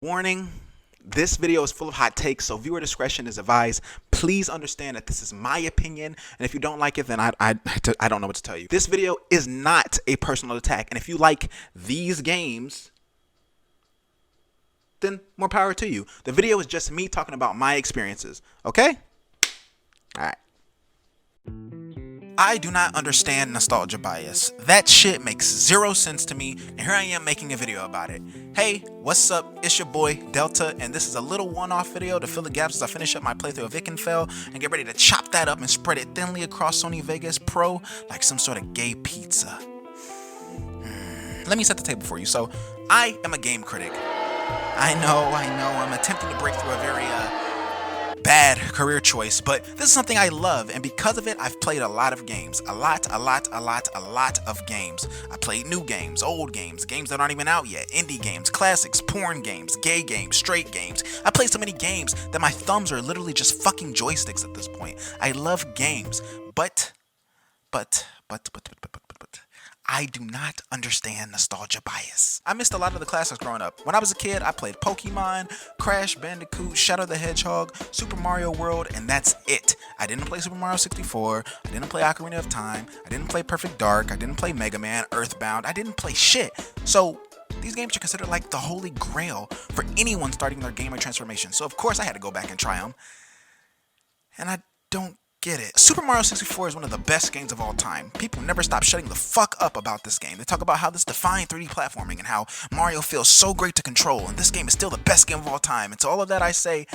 Warning, this video is full of hot takes, so viewer discretion is advised. Please understand that this is my opinion, and if you don't like it, then I don't know what to tell you. This video is not a personal attack, and if you like these games, then more power to you. The video is just me talking about my experiences, okay? Alright. I do not understand nostalgia bias. That shit makes zero sense to me, and here I am making a video about it. Hey, what's up? It's your boy, Delta, and this is a little one-off video to fill the gaps as I finish up my playthrough of Fell and get ready to chop that up and spread it thinly across Sony Vegas Pro like some sort of gay pizza. Let me set the table for you. So, I am a game critic. I know, I'm attempting to break through a very, bad career choice, but this is something I love, and because of it, I've played a lot of games. A lot of games. I played new games, old games, games that aren't even out yet, indie games, classics, porn games, gay games, straight games. I played so many games that my thumbs are literally just fucking joysticks at this point. I love games, but I do not understand nostalgia bias. I missed a lot of the classics growing up. When I was a kid, I played Pokemon, Crash Bandicoot, Shadow the Hedgehog, Super Mario World, and that's it. I didn't play Super Mario 64, I didn't play Ocarina of Time, I didn't play Perfect Dark, I didn't play Mega Man, Earthbound, I didn't play shit. So, these games are considered like the holy grail for anyone starting their gamer transformation. So of course I had to go back and try them. And I don't get it. Super Mario 64 is one of the best games of all time. People never stop shutting the fuck up about this game. They talk about how this defined 3D platforming and how Mario feels so great to control, and this game is still the best game of all time. And to all of that I say,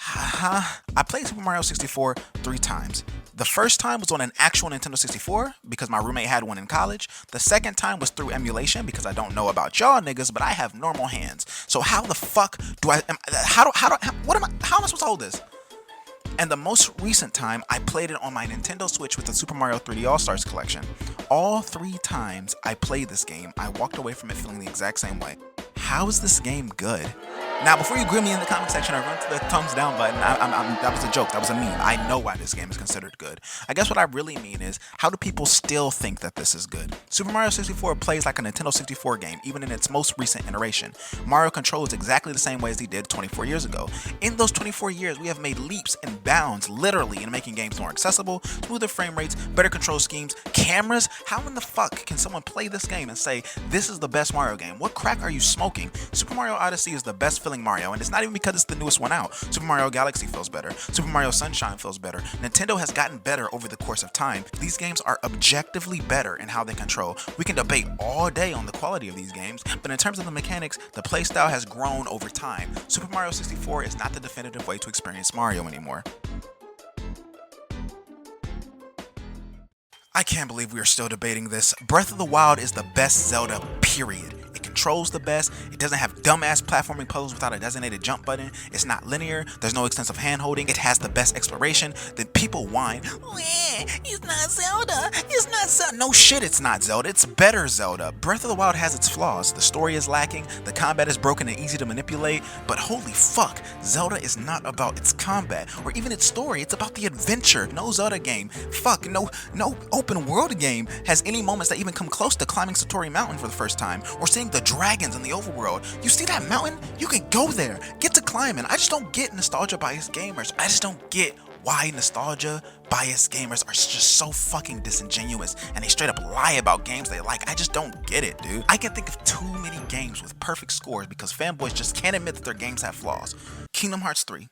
I played Super Mario 64 3 times. The first time was on an actual Nintendo 64 because my roommate had one in college. The second time was through emulation because I don't know about y'all niggas, but I have normal hands. So how the fuck do I, how am I supposed to hold this? And the most recent time, I played it on my Nintendo Switch with the Super Mario 3D All-Stars collection. All 3 times I played this game, I walked away from it feeling the exact same way. How is this game good? Now, before you grill me in the comment section or run to the thumbs down button, that was a joke, that was a meme. I know why this game is considered good. I guess what I really mean is, how do people still think that this is good? Super Mario 64 plays like a Nintendo 64 game, even in its most recent iteration. Mario controls exactly the same way as he did 24 years ago. In those 24 years, we have made leaps and bounds, literally, in making games more accessible, smoother frame rates, better control schemes, cameras. How in the fuck can someone play this game and say, this is the best Mario game? What crack are you smoking? Super Mario Odyssey is the best feeling Mario, and it's not even because it's the newest one out. Super Mario Galaxy feels better. Super Mario Sunshine feels better. Nintendo has gotten better over the course of time. These games are objectively better in how they control. We can debate all day on the quality of these games, but in terms of the mechanics, the playstyle has grown over time. Super Mario 64 is not the definitive way to experience Mario anymore. I can't believe we are still debating this. Breath of the Wild is the best Zelda, period. It controls the best, it doesn't have dumbass platforming puzzles without a designated jump button, it's not linear, there's no extensive hand holding, it has the best exploration. Then people whine, it's not Zelda, it's not Zelda. No shit, it's not Zelda, it's better Zelda. Breath of the Wild has its flaws, the story is lacking, the combat is broken and easy to manipulate, but holy fuck, Zelda is not about its combat, or even its story, it's about the adventure. No Zelda game, no open world game has any moments that even come close to climbing Satori Mountain for the first time, or seeing the dragons in the overworld. You see that mountain? You can go there. Get to climbing. I just don't get nostalgia bias gamers. I just don't get why nostalgia bias gamers are just so fucking disingenuous and they straight up lie about games they like. I just don't get it, dude. I can think of too many games with perfect scores because fanboys just can't admit that their games have flaws. Kingdom Hearts 3.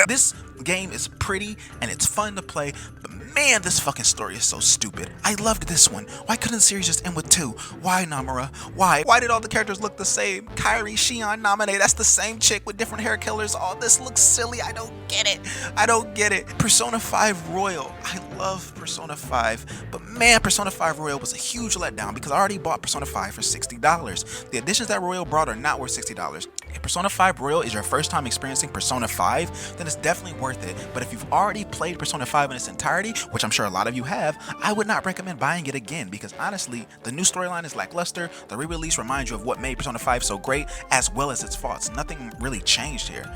This game is pretty and it's fun to play, but man, this fucking story is so stupid. I loved this one. Why couldn't the series just end with 2? Why, Namura? Why? Why did all the characters look the same? Kairi, Shion, Naminé, that's the same chick with different hair colors. All this looks silly. I don't get it. I don't get it. Persona 5 Royal. I love Persona 5, but man, Persona 5 Royal was a huge letdown because I already bought Persona 5 for $60. The additions that Royal brought are not worth $60. If Persona 5 Royal is your first time experiencing Persona 5, then it's definitely worth it. But if you've already played Persona 5 in its entirety, which I'm sure a lot of you have, I would not recommend buying it again because honestly, the new storyline is lackluster, the re-release reminds you of what made Persona 5 so great, as well as its faults. Nothing really changed here.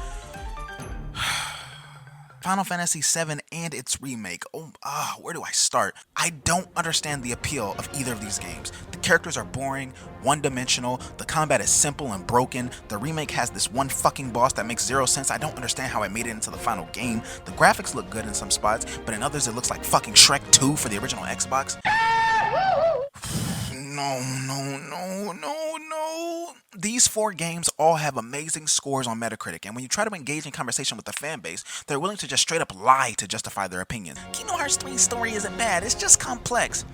Final Fantasy VII and its remake. Where do I start? I don't understand the appeal of either of these games. The Characters are boring, one-dimensional, the combat is simple and broken, the remake has this one fucking boss that makes zero sense. I don't understand how it made it into the final game. The graphics look good in some spots, but in others it looks like fucking Shrek 2 for the original Xbox. No. These 4 games all have amazing scores on Metacritic, and when you try to engage in conversation with the fan base, they're willing to just straight up lie to justify their opinion. Kingdom Hearts 3's story isn't bad, it's just complex.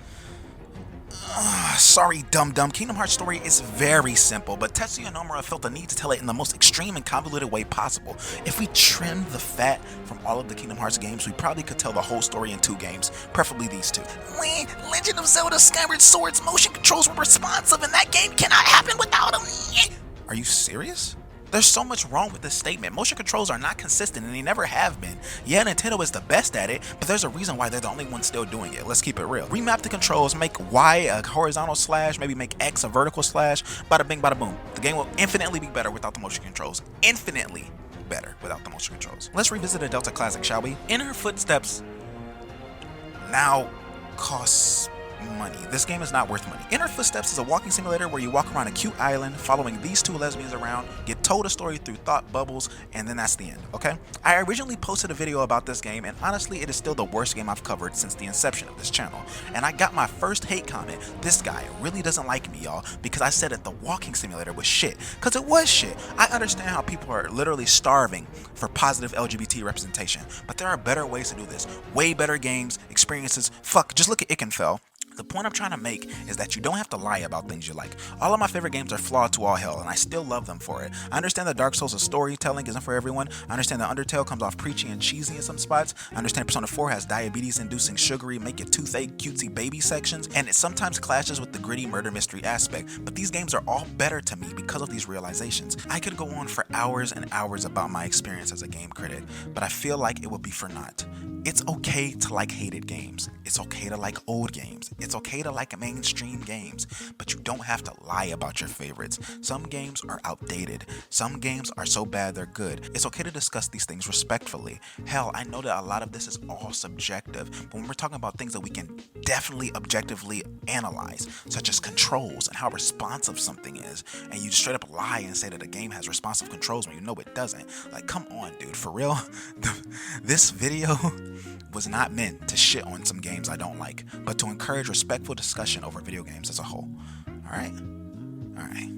Sorry, dum-dum. Kingdom Hearts' story is very simple, but Tetsuya Nomura felt the need to tell it in the most extreme and convoluted way possible. If we trimmed the fat from all of the Kingdom Hearts games, we probably could tell the whole story in 2 games, preferably these 2. Legend of Zelda Skyward Sword's motion controls were responsive, and that game cannot happen without them. Are you serious? There's so much wrong with this statement. Motion controls are not consistent and they never have been. Yeah, Nintendo is the best at it, but there's a reason why they're the only ones still doing it. Let's keep it real. Remap the controls, make Y a horizontal slash, maybe make X a vertical slash, bada bing bada boom. The game will infinitely be better without the motion controls. Infinitely better without the motion controls. Let's revisit a Delta classic, shall we? In Her Footsteps now costs money. This game is not worth money. In Her Footsteps is a walking simulator where you walk around a cute island following these 2 lesbians around, get told a story through thought bubbles, and then that's the end, okay? I originally posted a video about this game, and honestly it is still the worst game I've covered since the inception of this channel. And I got my first hate comment. This guy really doesn't like me, y'all, because I said that the walking simulator was shit. Because it was shit. I understand how people are literally starving for positive LGBT representation, but there are better ways to do this. Way better games, experiences. Fuck, just look at Ikenfell. The point I'm trying to make is that you don't have to lie about things you like. All of my favorite games are flawed to all hell, and I still love them for it. I understand that Dark Souls' storytelling isn't for everyone. I understand that Undertale comes off preachy and cheesy in some spots. I understand Persona 4 has diabetes-inducing sugary, make it toothache, cutesy baby sections, and it sometimes clashes with the gritty murder mystery aspect. But these games are all better to me because of these realizations. I could go on for hours and hours about my experience as a game critic, but I feel like it would be for naught. It's okay to like hated games. It's okay to like old games. It's okay to like mainstream games, but you don't have to lie about your favorites. Some games are outdated. Some games are so bad they're good. It's okay to discuss these things respectfully. Hell, I know that a lot of this is all subjective, but when we're talking about things that we can definitely objectively analyze, such as controls and how responsive something is, and you just straight up lie and say that a game has responsive controls when you know it doesn't. Like, come on, dude, for real? This video was not meant to shit on some games I don't like, but to encourage respectful discussion over video games as a whole. Alright? Alright.